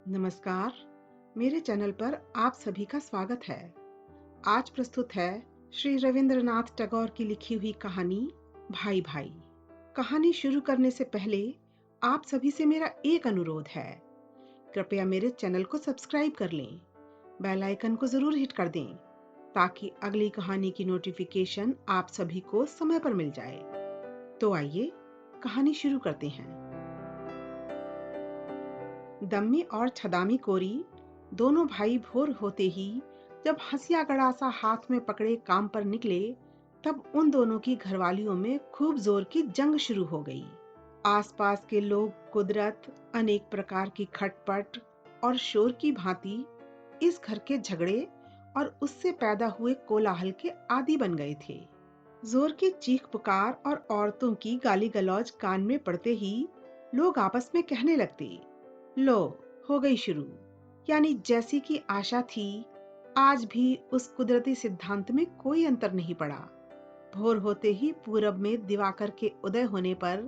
नमस्कार, मेरे चैनल पर आप सभी का स्वागत है। आज प्रस्तुत है श्री रविंद्रनाथ टैगोर की लिखी हुई कहानी भाई भाई। कहानी शुरू करने से पहले आप सभी से मेरा एक अनुरोध है, कृपया मेरे चैनल को सब्सक्राइब कर लें, बेल आइकन को जरूर हिट कर दें ताकि अगली कहानी की नोटिफिकेशन आप सभी को समय पर मिल जाए। तो आइए कहानी शुरू करते हैं। दम्मी और छदामी कोरी दोनों भाई भोर होते ही जब हंसिया गड़ासा हाथ में पकड़े काम पर निकले, तब उन दोनों की घरवालियों में खूब जोर की जंग शुरू हो गई। आसपास के लोग कुदरत, अनेक प्रकार की खटपट और शोर की भांति इस घर के झगड़े और उससे पैदा हुए कोलाहल के आदी बन गए थे। जोर की चीख पुकार और औरतों की गाली गलौज कान में पड़ते ही लोग आपस में कहने लगते, लो, हो गई शुरू। यानी जैसी की आशा थी, आज भी उस कुदरती सिद्धांत में कोई अंतर नहीं पड़ा। भोर होते ही पूरब में दिवाकर के उदय होने पर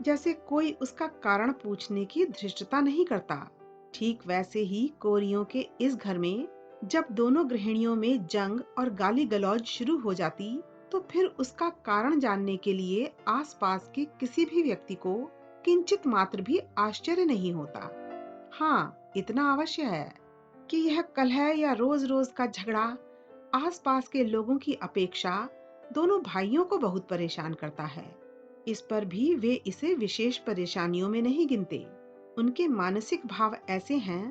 जैसे कोई उसका कारण पूछने की धृष्टता नहीं करता, ठीक वैसे ही कोरियों के इस घर में जब दोनों गृहिणियों में जंग और गाली गलौज शुरू हो जाती, तो फिर उसका कारण जानने के लिए आसपास के किसी भी व्यक्ति को किंचित मात्र भी आश्चर्य नहीं होता। हाँ, इतना अवश्य है कि यह कलह या रोज रोज का झगड़ा आसपास के लोगों की अपेक्षा दोनों भाइयों को बहुत परेशान करता है। इस पर भी वे इसे विशेष परेशानियों में नहीं गिनते। उनके मानसिक भाव ऐसे हैं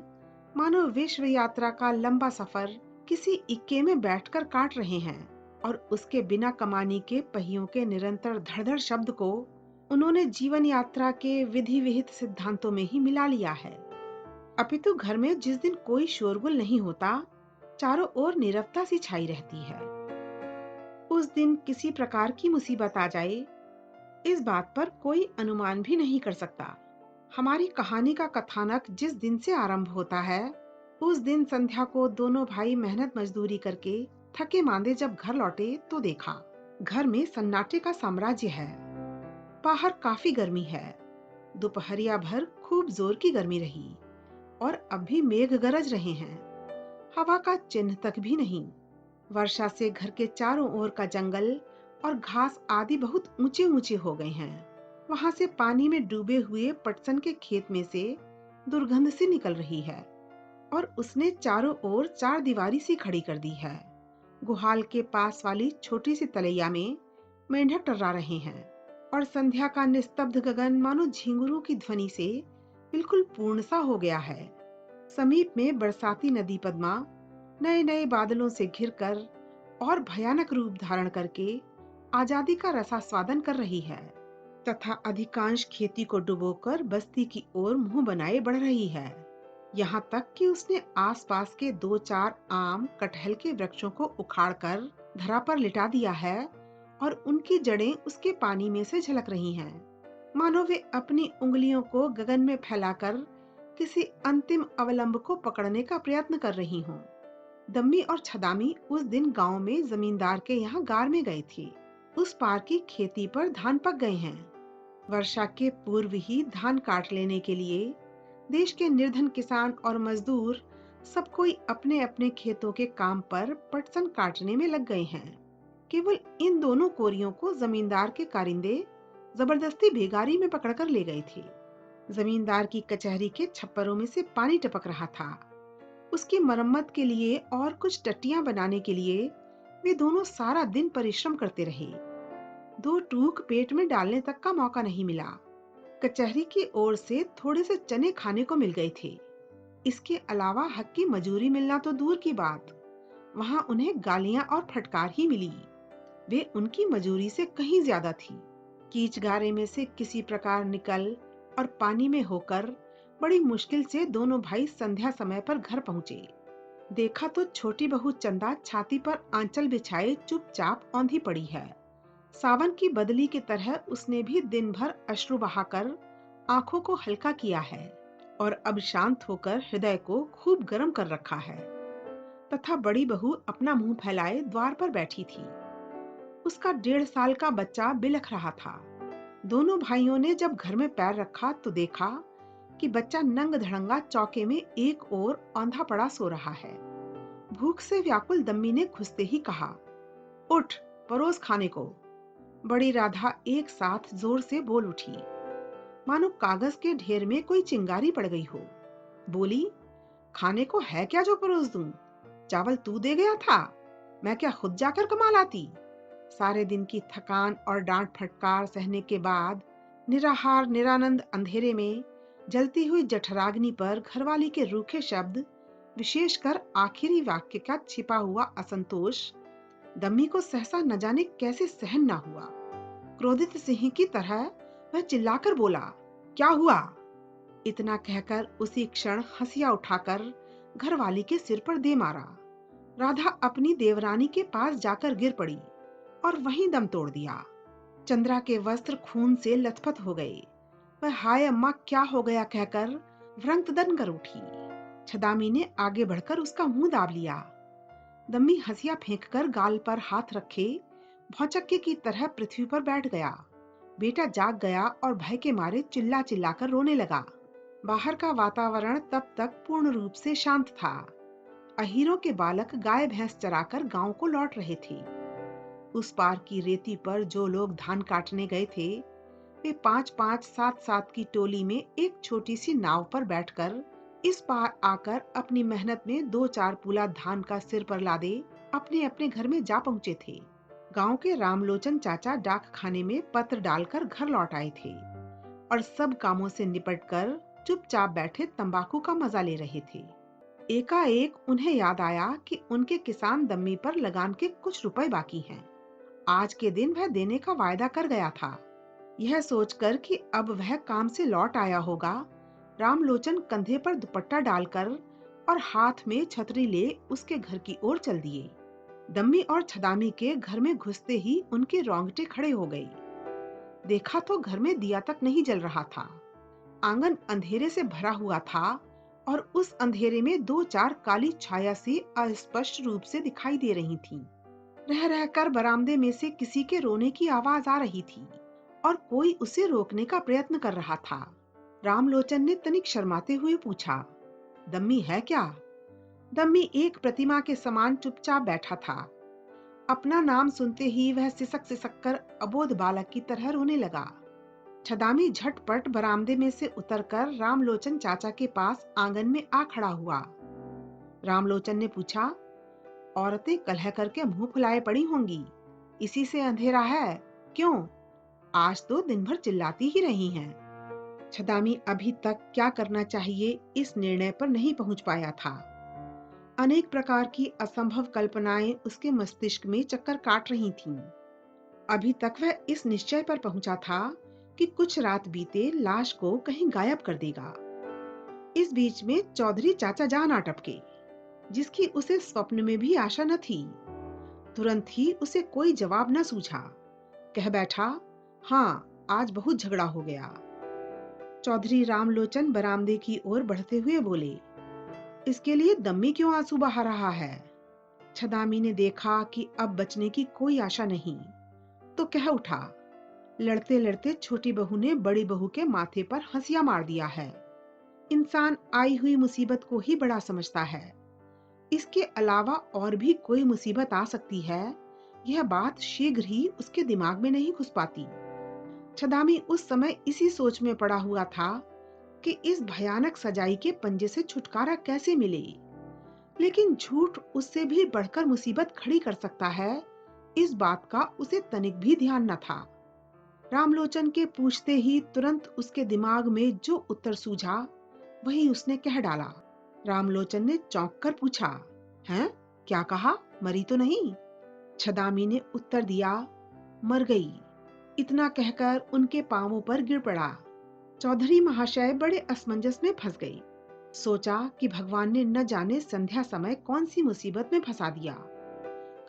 मानो विश्व यात्रा का लंबा सफर किसी इक्के में बैठकर काट रहे हैं और उसके बिना कमाने के पहियों के निरंतर धड़धड़ शब्द को उन्होंने जीवन यात्रा के विधि विहित सिद्धांतों में ही मिला लिया है। अपितु घर में जिस दिन कोई शोरगुल नहीं होता, चारों ओर नीरवता सी छाई रहती है। उस दिन किसी प्रकार की मुसीबत आ जाए, इस बात पर कोई अनुमान भी नहीं कर सकता। हमारी कहानी का कथानक जिस दिन से आरंभ होता है, उस दिन संध्या को दोनों भाई मेहनत मजदूरी करके थके मांदे जब घर लौटे तो देखा घर में सन्नाटे का साम्राज्य है। बाहर काफी गर्मी है। दोपहरिया भर खूब जोर की गर्मी रही और अब भी मेघ गरज रहे हैं। हवा का चिन्ह तक भी नहीं। वर्षा से घर के चारों ओर का जंगल और घास आदि बहुत ऊंचे ऊंचे हो गए हैं। वहां से पानी में डूबे हुए पटसन के खेत में से दुर्गंध सी निकल रही है और उसने चारों ओर चार दीवारी सी खड़ी कर दी है। गुहाल के पास वाली छोटी सी तलैया में मेंढक टर्रा रहे हैं और संध्या का निस्तब्ध गगन मानो झिंगुरों की ध्वनि से बिल्कुल पूर्ण सा हो गया है। समीप में बरसाती नदी पद्मा नए नए बादलों से घिरकर और भयानक रूप धारण करके आजादी का रसास्वादन कर रही है तथा अधिकांश खेती को डुबोकर बस्ती की ओर मुंह बनाए बढ़ रही है। यहाँ तक कि उसने आसपास के दो चार आम कटहल के वृक्षों को उखाड़कर धरा पर लिटा दिया है और उनकी जड़ें उसके पानी में से झलक रही हैं, मानो वे अपनी उंगलियों को गगन में फैलाकर किसी अंतिम अवलंब को पकड़ने का प्रयत्न कर रही हों। दम्मी और छदामी उस दिन गांव में जमींदार के यहाँ गार में गए थे। उस पार की खेती पर धान पक गए हैं। वर्षा के पूर्व ही धान काट लेने के लिए देश के निर्धन किसान और मजदूर सब कोई अपने अपने खेतों के काम पर पटसन काटने में लग गए हैं। केवल इन दोनों कोरियों को जमींदार के कारिंदे जबरदस्ती बेगारी में पकड़कर ले गए थे। जमींदार की कचहरी के छप्परों में से पानी टपक रहा था। उसकी मरम्मत के लिए और कुछ टट्टियां बनाने के लिए वे दोनों सारा दिन परिश्रम करते रहे। दो टूक पेट में डालने तक का मौका नहीं मिला। कचहरी की ओर से थोड़े से चने खाने को मिल गए थे। इसके अलावा हक की मजूरी मिलना तो दूर की बात, वहां उन्हें गालियां और फटकार ही मिली। वे उनकी मजूरी से कहीं ज्यादा थी। कीच गारे में से किसी प्रकार निकल और पानी में होकर बड़ी मुश्किल से दोनों भाई संध्या समय पर घर पहुंचे। देखा तो छोटी बहू चंदा छाती पर आंचल बिछाए चुपचाप औंधी पड़ी है। सावन की बदली की तरह उसने भी दिन भर अश्रु बहाकर आंखों को हल्का किया है और अब शांत होकर हृदय को खूब गर्म कर रखा है। तथा बड़ी बहू अपना मुंह फैलाए द्वार पर बैठी थी। उसका 1.5 साल का बच्चा बिलख रहा था। दोनों भाइयों ने जब घर में पैर रखा तो देखा कि बच्चा नंग धड़ंगा चौके में एक ओर औंधा पड़ा सो रहा है। भूख से व्याकुल दम्मी ने घुसते ही कहा, उठ, परोस खाने को। बड़ी राधा एक साथ जोर से बोल उठी, मानो कागज के ढेर में कोई चिंगारी पड़ गई हो। बोली, खाने को है क्या जो परोस दूं? चावल तू दे गया था, मैं क्या खुद जाकर कमा लाती? सारे दिन की थकान और डांट फटकार सहने के बाद निराहार निरानंद अंधेरे में जलती हुई जठराग्नि पर घरवाली के रूखे शब्द, विशेषकर आखिरी वाक्य का छिपा हुआ असंतोष, दम्मी को सहसा न जाने कैसे सहन न हुआ। क्रोधित सिंह की तरह वह चिल्लाकर बोला, क्या हुआ? इतना कहकर उसी क्षण हंसिया उठाकर घरवाली के सिर पर दे मारा। राधा अपनी देवरानी के पास जाकर गिर पड़ी और वहीं दम तोड़ दिया। चंद्रा के वस्त्र खून से लथपथ हो गए। वह हाय अम्मा क्या हो गया कहकर व्रंतदन कर उठी। छदामी ने आगे बढ़कर उसका मुंह दाब लिया। दम्मी हंसिया फेंककर गाल पर हाथ रखे भौचक्के की तरह पृथ्वी पर बैठ गया। बेटा जाग गया और भय के मारे चिल्ला चिल्लाकर रोने लगा। बाहर का वातावरण तब तक पूर्ण रूप से शांत था। अहीरों के बालक गाय भैंस चराकर गांव को लौट रहे थे। उस पार की रेती पर जो लोग धान काटने गए थे, वे 5-5, 7-7 की टोली में एक छोटी सी नाव पर बैठकर इस पार आकर अपनी मेहनत में 2-4 पूला धान का सिर पर लादे अपने अपने घर में जा पहुंचे थे। गांव के रामलोचन चाचा डाक खाने में पत्र डालकर घर लौट आए थे और सब कामों से निपटकर चुपचाप बैठे तंबाकू का मजा ले रहे थे। एकाएक उन्हें याद आया कि उनके किसान दम्मी पर लगान के कुछ रुपए बाकी हैं। आज के दिन वह देने का वायदा कर गया था। यह सोचकर कि अब वह काम से लौट आया होगा, रामलोचन कंधे पर दुपट्टा डालकर और हाथ में छतरी ले उसके घर की ओर चल दिए। दम्मी और छदामी के घर में घुसते ही उनके रोंगटे खड़े हो गए। देखा तो घर में दिया तक नहीं जल रहा था। आंगन अंधेरे से भरा हुआ था और उस अंधेरे में 2-4 काली छाया सी अस्पष्ट रूप से दिखाई दे रही थीं। रह रहकर बरामदे में से किसी के रोने की आवाज आ रही थी और कोई उसे रोकने का प्रयत्न कर रहा था। रामलोचन ने तनिक शर्माते हुए पूछा, दम्मी है क्या? दम्मी एक प्रतिमा के समान चुपचाप बैठा था। अपना नाम सुनते ही वह सिसक सिसक कर अबोध बालक की तरह रोने लगा। छदामी झटपट बरामदे में से उतरकर रामलोचन चाचा के पास आंगन में आ खड़ा हुआ। रामलोचन ने पूछा, औरतें कलह करके मुंह फुलाए पड़ी होंगी, इसी से अंधेरा है क्यों? आज तो दिन भर चिल्लाती ही रही हैं। छदामी अभी तक क्या करना चाहिए इस निर्णय पर नहीं पहुंच पाया था। अनेक प्रकार की असंभव कल्पनाएं उसके मस्तिष्क में चक्कर काट रही थीं। अभी तक वह इस निश्चय पर पहुंचा था कि कुछ रात बीते लाश को कहीं गायब कर देगा। इस बीच में चौधरी चाचा जान आ टपके, जिसकी उसे स्वप्न में भी आशा न थी। तुरंत ही उसे कोई जवाब न सूझा। कह बैठा, हाँ, आज बहुत झगड़ा हो गया। चौधरी रामलोचन बरामदे की ओर बढ़ते हुए बोले, इसके लिए दम्मी क्यों आंसू बहा रहा है? छदामी ने देखा कि अब बचने की कोई आशा नहीं, तो कह उठा, लड़ते लड़ते छोटी बहू ने बड़ी बहू के माथे पर हंसिया मार दिया है। इंसान आई हुई मुसीबत को ही बड़ा समझता है। इसके अलावा और भी कोई मुसीबत आ सकती है, यह बात शीघ्र ही उसके दिमाग में नहीं घुस पाती। छदामी उस समय इसी सोच में पड़ा हुआ था कि इस भयानक सजाई के पंजे से छुटकारा कैसे मिले। लेकिन झूठ उससे भी बढ़कर मुसीबत खड़ी कर सकता है, इस बात का उसे तनिक भी ध्यान न था। रामलोचन के पूछते ही तुरंत उसके दिमाग में जो उत्तर सूझा वही उसने कह डाला। रामलोचन ने चौंक कर पूछा, हैं? क्या कहा? मरी तो नहीं? छदामी ने उत्तर दिया, मर गई। इतना कहकर उनके पांवों पर गिर पड़ा। चौधरी महाशय बड़े असमंजस में फंस गई। सोचा कि भगवान ने न जाने संध्या समय कौन सी मुसीबत में फंसा दिया।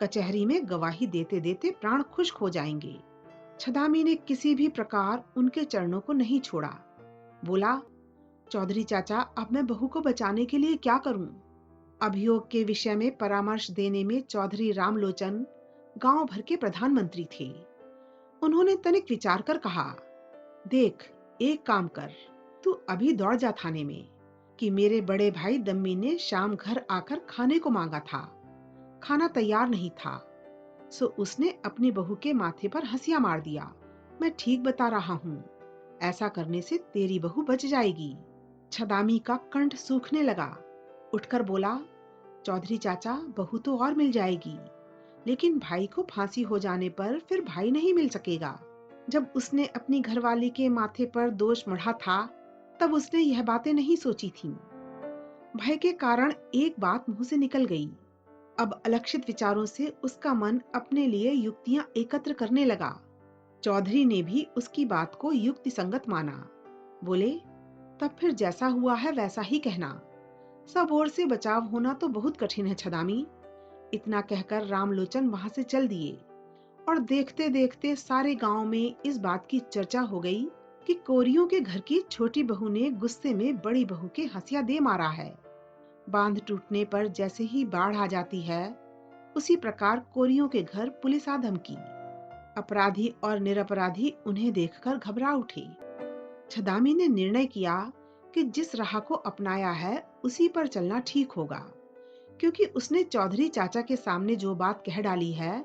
कचहरी में गवाही देते देते प्राण खुश्क हो जाएंगे। छदामी ने किसी भी प्रकार उनके चरणों को नहीं छोड़ा। बोला, चौधरी चाचा, अब मैं बहू को बचाने के लिए क्या करूं? अभियोग के विषय में परामर्श देने में चौधरी रामलोचन गांव भर के प्रधानमंत्री थे। उन्होंने तनिक विचार कर कहा, देख, एक काम कर, तू अभी दौड़ जा थाने में कि मेरे बड़े भाई दम्मी ने शाम घर आकर खाने को मांगा था, खाना तैयार नहीं था, सो उसने अपनी बहू के माथे पर हंसिया मार दिया। मैं ठीक बता रहा हूँ, ऐसा करने से तेरी बहू बच जाएगी। छदामी का कंठ सूखने लगा। उठकर बोला, चौधरी चाचा, बहू तो और मिल जाएगी, लेकिन भाई को फांसी हो जाने पर फिर भाई नहीं मिल सकेगा। जब उसने अपनी घरवाली के माथे पर दोष मढ़ा था, तब उसने यह बातें नहीं सोची थीं। भय के कारण एक बात मुंह से निकल गई। अब अलक्षित विचारों से उसका मन अपने लिए युक्तियां एकत्र करने लगा। चौधरी ने भी उसकी बात को युक्ति संगत माना। बोले, तब फिर जैसा हुआ है वैसा ही कहना। सब ओर से बचाव होना तो बहुत कठिन है छदामी। इतना कहकर रामलोचन वहां से चल दिए और देखते देखते सारे गांव में इस बात की चर्चा हो गई कि कोरियों के घर की छोटी बहू ने गुस्से में बड़ी बहू के हंसिया दे मारा है। बांध टूटने पर जैसे ही बाढ़ आ जाती है, उसी प्रकार कोरियों के घर पुलिस आ धमकी। अपराधी और निरपराधी उन्हें देखकर घबरा उठे। छदामी ने निर्णय किया कि जिस राह को अपनाया है उसी पर चलना ठीक होगा, क्योंकि उसने चौधरी चाचा के सामने जो बात कह डाली है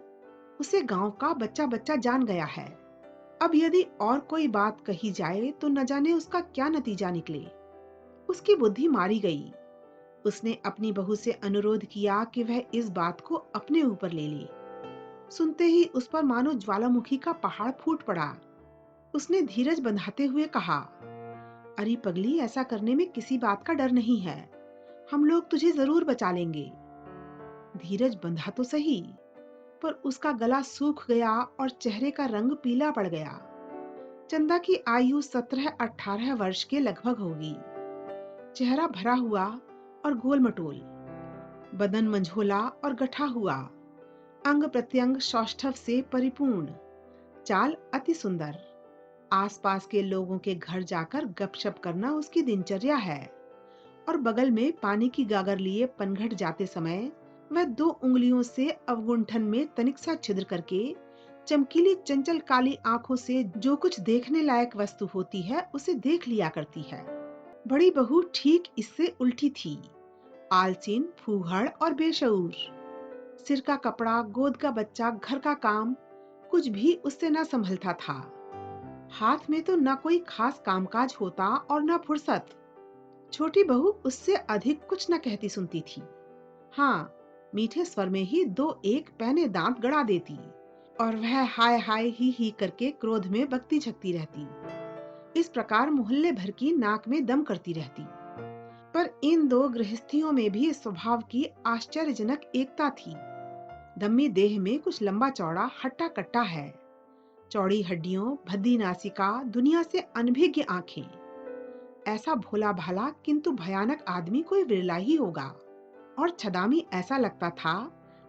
उसे गांव का बच्चा बच्चा जान गया है। अब यदि और कोई बात कही जाए तो न जाने उसका क्या नतीजा निकले। उसकी बुद्धि मारी गई। उसने अपनी बहू से अनुरोध किया कि वह इस बात को अपने ऊपर ले ले। सुनते ही उस पर मानो ज्वालामुखी का पहाड़ फूट पड़ा। उसने धीरज बंधाते हुए कहा, अरे पगली, ऐसा करने में किसी बात का डर नहीं है, हम लोग तुझे जरूर बचा लेंगे। धीरज बंधा तो सही, पर उसका गला सूख गया और चेहरे का रंग पीला पड़ गया। चंदा की आयु 17-18 वर्ष के लगभग होगी। चेहरा भरा हुआ और गोल मटोल, बदन मंझोला और गठा हुआ, अंग प्रत्यंग सौष्ठव से परिपूर्ण, चाल अति सुंदर। आसपास के लोगों के घर जाकर गपशप करना उसकी दिनचर्या है और बगल में पानी की गागर लिए पनघट जाते समय वह 2 उंगलियों से अवगुंठन में तनिक सा छिद्र करके चमकीली चंचल काली आंखों से जो कुछ देखने लायक वस्तु होती है उसे देख लिया करती है। बड़ी बहू ठीक इससे उल्टी थी, आलसीन, फूहड़ और बेशऊर। सिर का कपड़ा, गोद का बच्चा, घर का काम, कुछ भी उससे न संभलता था। हाथ में तो न कोई खास कामकाज होता और न फुर्सत। छोटी बहू उससे अधिक कुछ न कहती सुनती थी। हाँ, मीठे स्वर में ही 2-1 पैने दांत गड़ा देती और वह हाय हाय ही करके क्रोध में बकती झकती रहती। इस प्रकार मोहल्ले भर की नाक में दम करती रहती। पर इन 2 गृहस्थियों में भी स्वभाव की आश्चर्यजनक एकता थी। दम्मी देह में कुछ लंबा चौड़ा हट्टा कट्टा है, चौड़ी हड्डियों, भद्दी नासिका, दुनिया से अनभिज्ञ आंखें। ऐसा भोला भाला किंतु भयानक आदमी कोई विरला ही होगा। और छदामी ऐसा लगता था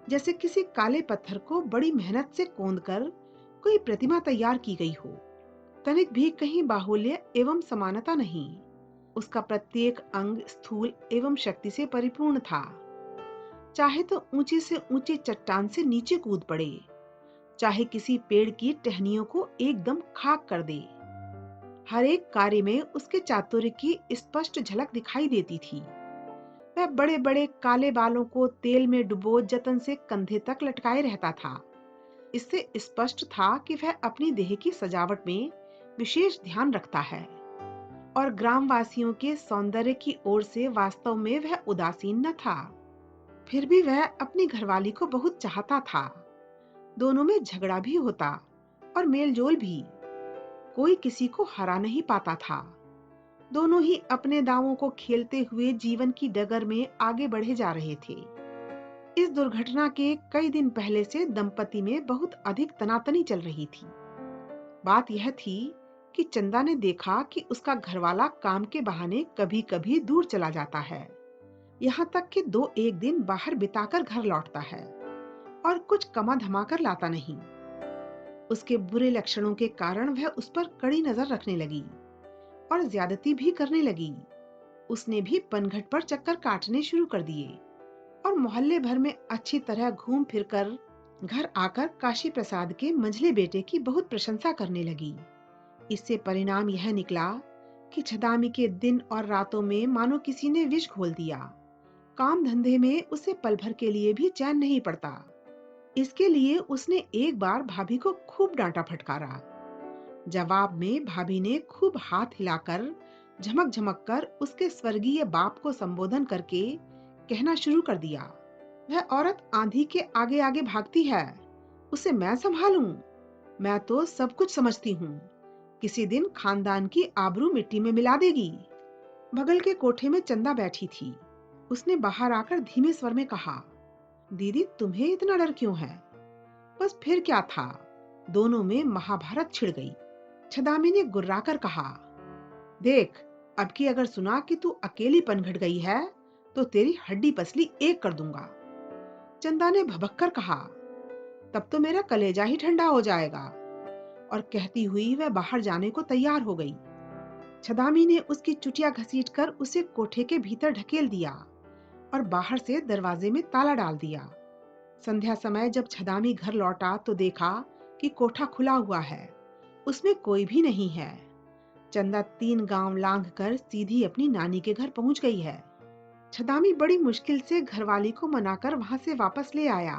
जैसे किसी काले पत्थर को बड़ी मेहनत से कोंदकर कोई प्रतिमा तैयार की गई हो। तनिक भी कहीं बाहुल्य एवं समानता नहीं। उसका प्रत्येक अंग स्थूल एवं शक्ति से परिपूर्ण था। चाहे तो ऊंची से ऊंची चट्टान से नीचे कूद पड़े, चाहे किसी पेड़ की टहनियों को एकदम खाक कर दे। हर एक कार्य में उसके चातुर्य की स्पष्ट झलक दिखाई देती थी। वह बड़े बड़े काले बालों को तेल में डुबो जतन से कंधे तक लटकाए रहता था। इससे स्पष्ट था कि वह अपनी देह की सजावट में विशेष ध्यान रखता है और ग्रामवासियों के सौंदर्य की ओर से वास्तव में वह उदासीन न था। फिर भी वह अपनी घरवाली को बहुत चाहता था। दोनों में झगड़ा भी होता और मेलजोल भी। कोई किसी को हरा नहीं पाता था। दोनों ही अपने दांवों को खेलते हुए जीवन की डगर में आगे बढ़े जा रहे थे। इस दुर्घटना के कई दिन पहले से दंपति में बहुत अधिक तनातनी चल रही थी। बात यह थी कि चंदा ने देखा कि उसका घरवाला काम के बहाने कभी कभी दूर चला जाता है, यहाँ तक कि 2-1 दिन बाहर बिताकर घर लौटता है और कुछ कमा धमाकर लाता नहीं। उसके बुरे लक्षणों के कारण वह उस पर कड़ी नजर रखने लगी और ज्यादती भी करने लगी। उसने भी पनघट पर चक्कर काटने शुरू कर दिए और मोहल्ले भर में अच्छी तरह घूम फिरकर घर आकर काशी प्रसाद के मंझले बेटे की बहुत प्रशंसा करने लगी। इससे परिणाम यह निकला कि छदामी के दिन और रातों में मानो किसी ने विष घोल दिया। काम धंधे में उसे पल भर के लिए भी चैन नहीं पड़ता। इसके लिए उसने एक बार भाभी को खूब डांटा फटकारा। जवाब में भाभी ने खूब हाथ हिलाकर झमक झमक कर उसके स्वर्गीय बाप को संबोधन करके कहना शुरू कर दिया, वह औरत आंधी के आगे आगे भागती है, उसे मैं संभालूं। मैं तो सब कुछ समझती हूँ, किसी दिन खानदान की आबरू मिट्टी में मिला देगी। बगल के कोठे में चंदा बैठी थी। उसने बाहर आकर धीमे स्वर में कहा, दीदी तुम्हें इतना डर क्यों है? बस फिर क्या था, दोनों में महाभारत छिड़ गई। छदामी ने गुर्राकर कहा, देख, अब की अगर सुना कि तू अकेली पनघट गई है तो तेरी हड्डी पसली एक कर दूंगा। चंदा ने भभक कर कहा, तब तो मेरा कलेजा ही ठंडा हो जाएगा। और कहती हुई वह बाहर जाने को तैयार हो गई। छदामी ने उसकी चुटिया घसीटकर उसे कोठे के भीतर ढकेल दिया और बाहर से दरवाजे में ताला डाल दिया। संध्या समय जब छदामी घर लौटा तो देखा कि कोठा खुला हुआ है, उसमें कोई भी नहीं है। चंदा 3 गांव लांघ कर सीधी अपनी नानी के घर पहुंच गई है। छदामी बड़ी मुश्किल से घरवाली को मनाकर वहां से वापस ले आया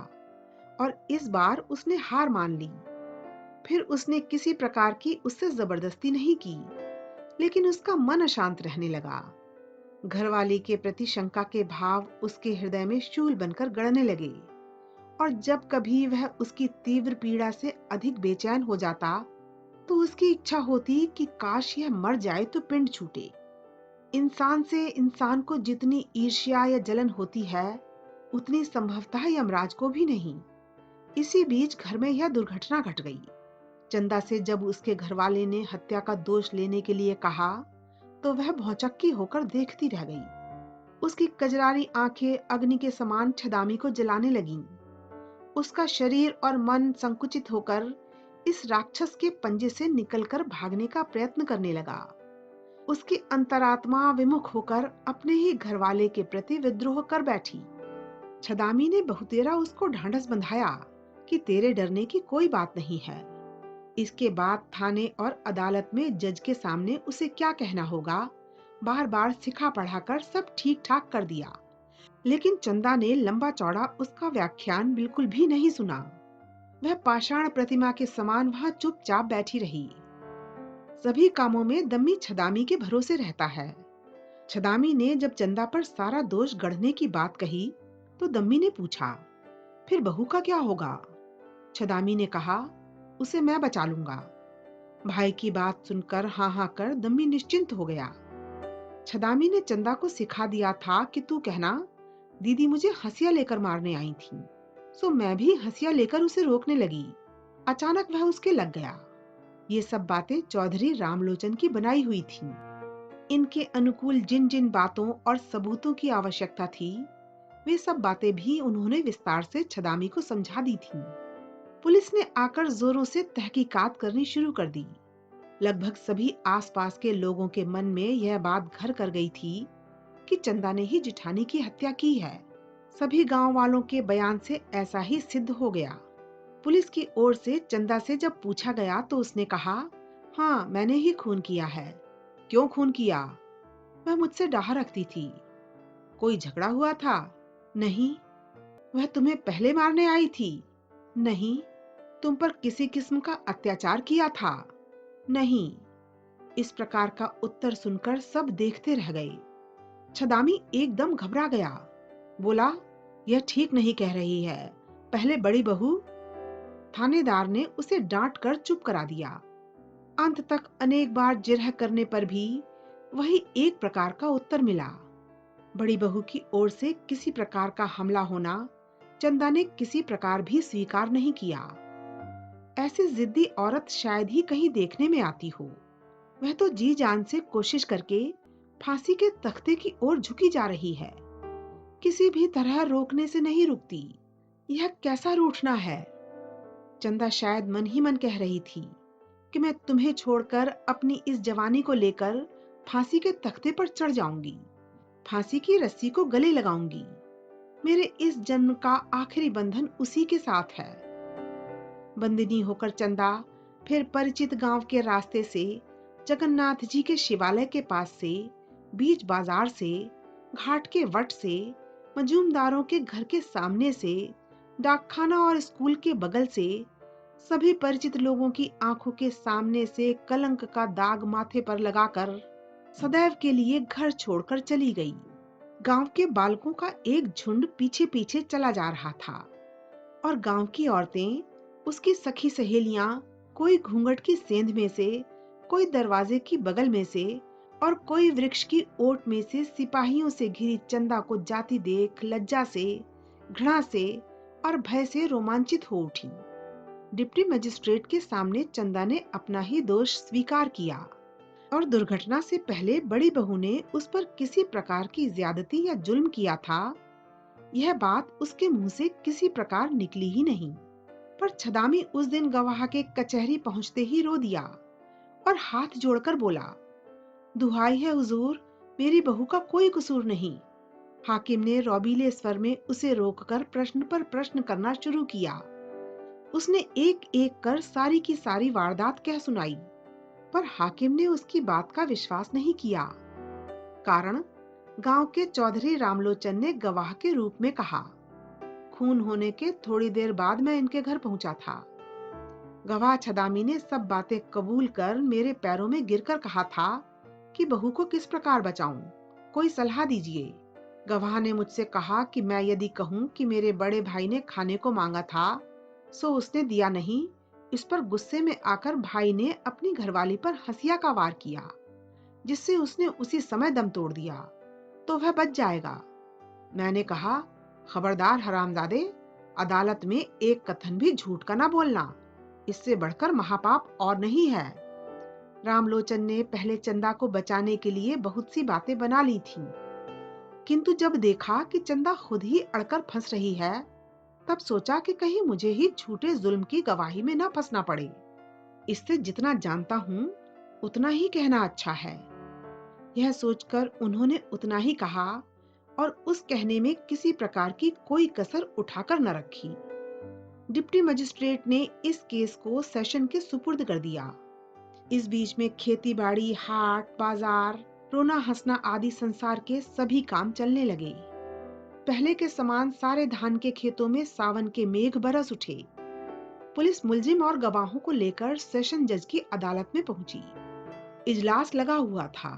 और इस बार उसने हार मान ली। फिर उसने किसी प्रकार की उससे जबरदस्ती नहीं की, लेकिन उसका मन अशांत रहने लगा। घरवाली के प्रति शंका के भाव उसके हृदय में शूल बनकर गड़ने लगे और जब कभी वह उसकी तीव्र पीड़ा से अधिक बेचैन हो जाता तो उसकी इच्छा होती कि काश यह मर जाए तो पिंड छूटे। इंसान से इंसान को जितनी ईर्ष्या या जलन होती है, उतनी संभवतः यमराज को भी नहीं। इसी बीच घर में यह दुर्घटना घट गई। चंदा से जब उसके घरवाले ने हत्या का दोष लेने के लिए कहा तो वह भौचक्की होकर देखती रह गई। उसकी कजरारी आंखें अग्नि के समान छदामी को जलाने लगीं। उसका शरीर और मन संकुचित होकर इस राक्षस के पंजे से निकलकर भागने का प्रयत्न करने लगा। उसकी अंतरात्मा विमुख होकर अपने ही घरवाले के प्रति विद्रोह कर बैठी। छदामी ने बहुतेरा उसको ढांढस बंधाया कि तेरे डरने की कोई बात नहीं है। इसके बाद थाने और अदालत में जज के सामने उसे क्या कहना होगा, बार बार सिखा पढ़ाकर सब ठीक ठाक कर दिया। लेकिन चंदा ने लंबा चौड़ा उसका व्याख्यान बिल्कुल भी नहीं सुना। वह पाषाण प्रतिमा के समान वहां चुपचाप बैठी रही। सभी कामों में दम्मी छदामी के भरोसे रहता है। छदामी ने जब चंदा पर सारा दोष गढ़ने की बात कही तो दम्मी ने पूछा, फिर बहू का क्या होगा? छदामी ने कहा, उसे मैं बचा लूंगा। भाई की बात सुनकर हाँ हाँ कर दम्मी निश्चिंत हो गया। छदामी ने चंदा को सिखा दिया था कि तू कहना, दीदी मुझे हंसिया लेकर मारने आई थी। सो मैं भी हंसिया लेकर उसे रोकने लगी। अचानक वह उसके लग गया। ये सब बातें चौधरी रामलोचन की बनाई हुई थीं। इनके अनुकूल जिन जिन बातों और सबूतों की आवश्यकता थी, वे सब बातें भी उन्होंने विस्तार से छदामी को समझा दी थीं। पुलिस ने आकर जोरों से तहकीकात करनी शुरू कर दी। लगभग सभी आसपास के लोगों के मन में यह बात घर कर गई थी कि चंदा ने ही जिठानी की हत्या की है। सभी गांव वालों के बयान से ऐसा ही सिद्ध हो गया। पुलिस की ओर से चंदा से जब पूछा गया तो उसने कहा, हाँ मैंने ही खून किया है। क्यों खून किया? वह मुझसे डाह रखती थी। कोई झगड़ा हुआ था? नहीं। वह तुम्हें पहले मारने आई थी? नहीं। तुम पर किसी किस्म का अत्याचार किया था? नहीं। इस प्रकार का उत्तर सुनकर सब देखते रह गए। छदामी एकदम घबरा गया। बोला, यह ठीक नहीं कह रही है, पहले बड़ी बहू। थानेदार ने उसे डांट कर चुप करा दिया। अंत तक अनेक बार जिरह करने पर भी वही एक प्रकार का उत्तर मिला। बड़ी बहू की ओर से किसी प्रकार का हमला होना चंदा ने किसी प्रकार भी स्वीकार नहीं किया। ऐसी जिद्दी औरत शायद ही कहीं देखने में आती हो। वह तो जी जान से कोशिश करके फांसी के तख्ते की ओर झुकी जा रही है, किसी भी तरह रोकने से नहीं रुकती। यह कैसा रूठना है। चंदा शायद मन ही मन कह रही थी कि मैं तुम्हें छोड़कर अपनी इस जवानी को लेकर फांसी के तख्ते पर चढ़ जाऊंगी, फांसी की रस्सी को गले लगाऊंगी। मेरे इस जन्म का आखिरी बंधन उसी के साथ है। बंदिनी होकर चंदा फिर परिचित गांव के रास्ते से जगन्नाथ जी के शिवालय के पास से, बीच बाजार से, घाट के वट से, मजूमदारों के घर के सामने से, डाकखाना और स्कूल के बगल से, सभी परिचित लोगों की आंखों के सामने से कलंक का दाग माथे पर लगाकर सदैव के लिए घर छोड़कर चली गई। गांव के बालकों का एक झुंड पीछे पीछे चला जा रहा था और गांव की औरतें, उसकी सखी सहेलियां, कोई घूंघट की सेंध में से, कोई दरवाजे की बगल में से और कोई वृक्ष की ओट में से सिपाहियों से घिरी चंदा को जाती देख लज्जा से, घृणा से और भय से रोमांचित हो उठी। डिप्टी मजिस्ट्रेट के सामने चंदा ने अपना ही दोष स्वीकार किया और दुर्घटना से पहले बड़ी बहू ने उस पर किसी प्रकार की ज्यादती या जुल्म किया था, यह बात उसके मुंह से किसी प्रकार निकली ही नहीं। पर छदामी उस दिन गवाह के कचहरी पहुंचते ही रो दिया और हाथ जोड़कर बोला, दुहाई है हुजूर, मेरी बहू का कोई कसूर नहीं। हाकिम ने रौबीले स्वर में उसे रोककर प्रश्न पर प्रश्न करना शुरू किया। उसने एक एक कर सारी की सारी वारदात कह सुनाई, पर हाकिम ने उसकी बात का विश्वास नहीं किया। कारण गांव के चौधरी रामलोचन ने गवाह के रूप में कहा, खून होने के थोड़ी देर बाद मैं इनके घर पहुंचा था। गवाह छदामी ने सब बातें कबूल कर मेरे पैरों में गिरकर कहा था कि बहू को किस प्रकार बचाऊं, कोई सलाह दीजिए। गवाह ने मुझसे कहा कि मैं यदि कहूं कि मेरे बड़े भाई ने खाने को मांगा था सो उसने दिया नहीं, इस पर गुस्से में आकर भाई ने अपनी घरवाली पर हंसिया का वार किया, जिससे उसने उसी समय दम तोड़ दिया, तो वह बच जाएगा। मैंने कहा, खबरदार हरामजादे, अदालत में एक कथन भी झूठ का ना बोलना, इससे बढ़कर महापाप और नहीं है। रामलोचन ने पहले चंदा को बचाने के लिए बहुत सी बातें बना ली थीं, किंतु जब देखा कि चंदा खुद ही अड़कर फंस रही है, तब सोचा कि कहीं मुझे ही झूठे जुल्म की गवाही में न फंसना पड़े। इससे जितना जानता हूँ उतना ही कहना अच्छा है। यह सोचकर उन्होंने उतना ही कहा और उस कहने में किसी प्रकार की कोई कसर उठाकर न रखी। डिप्टी मजिस्ट्रेट ने इस केस को सेशन के सुपुर्द कर दिया। इस बीच में खेती बाड़ी, हाट बाजार, रोना हंसना आदि संसार के सभी काम चलने लगे। पहले के समान सारे धान के खेतों में सावन के मेघ बरस उठे। पुलिस मुलजिम और गवाहों को लेकर सेशन जज की अदालत में पहुंची। इजलास लगा हुआ था।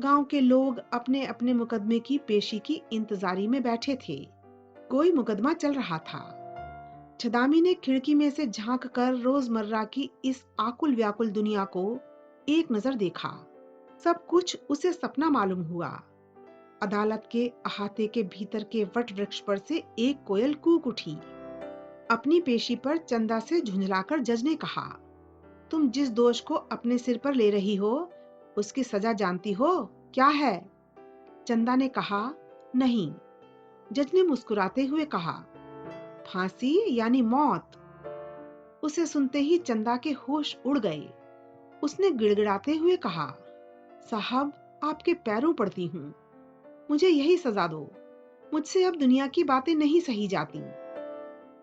गांव के लोग अपने अपने मुकदमे की पेशी की इंतजारी में बैठे थे। कोई मुकदमा चल रहा था। छदामी ने खिड़की में से झांक कर रोजमर्रा की इस आकुल व्याकुल दुनिया को एक नजर देखा। सब कुछ उसे सपना मालूम हुआ। अदालत के अहाते के भीतर के वट वृक्ष पर से एक कोयल कूक उठी। अपनी पेशी पर चंदा से झुंझलाकर जज ने कहा, तुम जिस दोष को अपने सिर पर ले रही हो उसकी सजा जानती हो क्या है? चंदा ने कहा, नहीं। जज ने मुस्कुराते हुए कहा, फांसी यानी मौत। उसे सुनते ही चंदा के होश उड़ गए। उसने गिड़गिड़ाते हुए कहा, साहब, आपके पैरों पड़ती हूँ, मुझे यही सजा दो। मुझसे अब दुनिया की बातें नहीं सही जाती।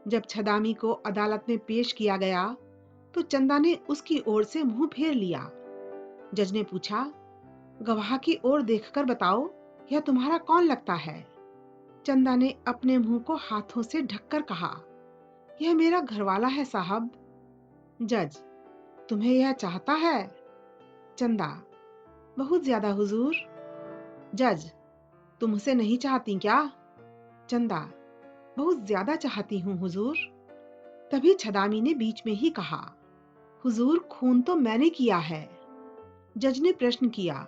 जब छदामी को अदालत में पेश किया गया तो चंदा ने उसकी ओर से मुंह फेर लिया। जज ने पूछा, गवाह की ओर देखकर बताओ, यह तुम्हारा कौन लगता है? चंदा ने अपने मुंह को हाथों से ढककर कहा, यह मेरा घरवाला है साहब। जज, तुम्हें यह चाहता है? चंदा, बहुत ज्यादा हुजूर। जज, तुम उसे नहीं चाहती क्या? चंदा, बहुत ज्यादा चाहती हूँ हुजूर। तभी छदामी ने बीच में ही कहा, हुजूर, खून तो मैंने किया है। जज ने प्रश्न किया,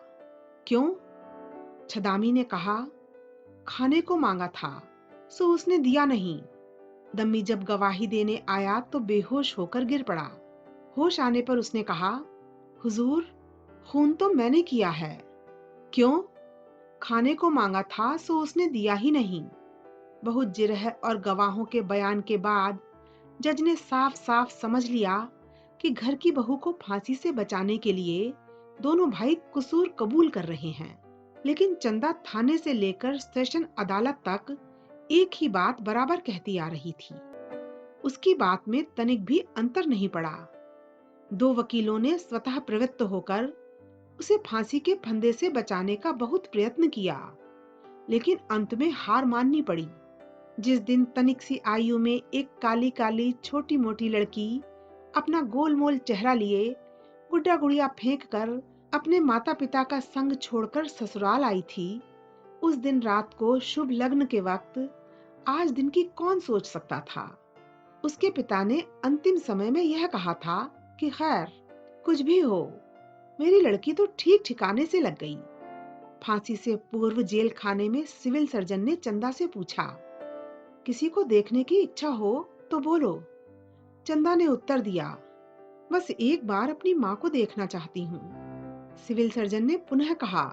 क्यों? छदामी ने कहा, खाने को मांगा था सो उसने दिया नहीं। दम्मी जब गवाही देने आया तो बेहोश होकर गिर पड़ा। होश आने पर उसने कहा, हुजूर, खून तो मैंने किया है। क्यों? खाने को मांगा था सो उसने दिया ही नहीं। बहुत जिरह और गवाहों के बयान के बाद जज ने साफ साफ समझ लिया कि घर की बहू को फांसी से बचाने के लिए दोनों भाई कसूर कबूल कर रहे हैं। लेकिन चंदा थाने से लेकर सेशन अदालत तक एक ही बात बराबर कहती आ रही थी। उसकी बात में तनिक भी अंतर नहीं पड़ा। दो वकीलों ने स्वतः प्रवृत्त होकर उसे फांसी के फंदे से बचाने का बहुत प्रयत्न किया, लेकिन अंत में हार माननी पड़ी। जिस दिन तनिक सी आयु में एक काली काली छोटी मोटी लड़की अपना गोलमोल चेहरा लिए गुड्डा गुड़िया फेंक कर अपने माता पिता का संग छोड़कर ससुराल आई थी, उस दिन रात को शुभ लग्न के वक्त आज दिन की कौन सोच सकता था। उसके पिता ने अंतिम समय में यह कहा था कि खैर, कुछ भी हो, मेरी लड़की तो ठीक ठिकाने से लग गई। फांसी से पूर्व जेल खाने में सिविल सर्जन ने चंदा से पूछा, किसी को देखने की इच्छा हो तो बोलो। चंदा ने उत्तर दिया, बस एक बार अपनी माँ को देखना चाहती हूँ। सिविल सर्जन ने पुनः कहा,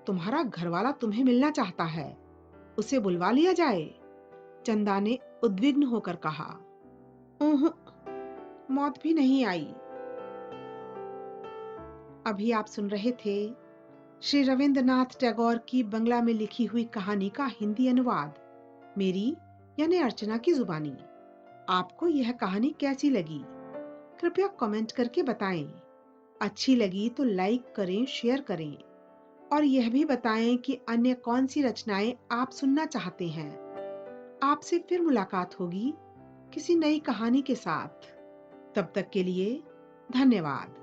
तुम्हारा घरवाला तुम्हें मिलना चाहता है, उसे बुलवा लिया जाए। चंदा ने उद्विग्न होकर कहा, ऊहु, मौत भी नहीं आई। अभी आप सुन रहे थे श्री रविंद्रनाथ टैगोर की बंगला में लिखी हुई कहानी का हिंदी अनुवाद, मेरी यानी अर्चना की जुबानी। आपको यह कहानी कैसी लगी? कृपया कमेंट करके बताएं। अच्छी लगी तो लाइक करें, शेयर करें और यह भी बताएं कि अन्य कौन सी रचनाएं आप सुनना चाहते हैं। आपसे फिर मुलाकात होगी किसी नई कहानी के साथ। तब तक के लिए धन्यवाद।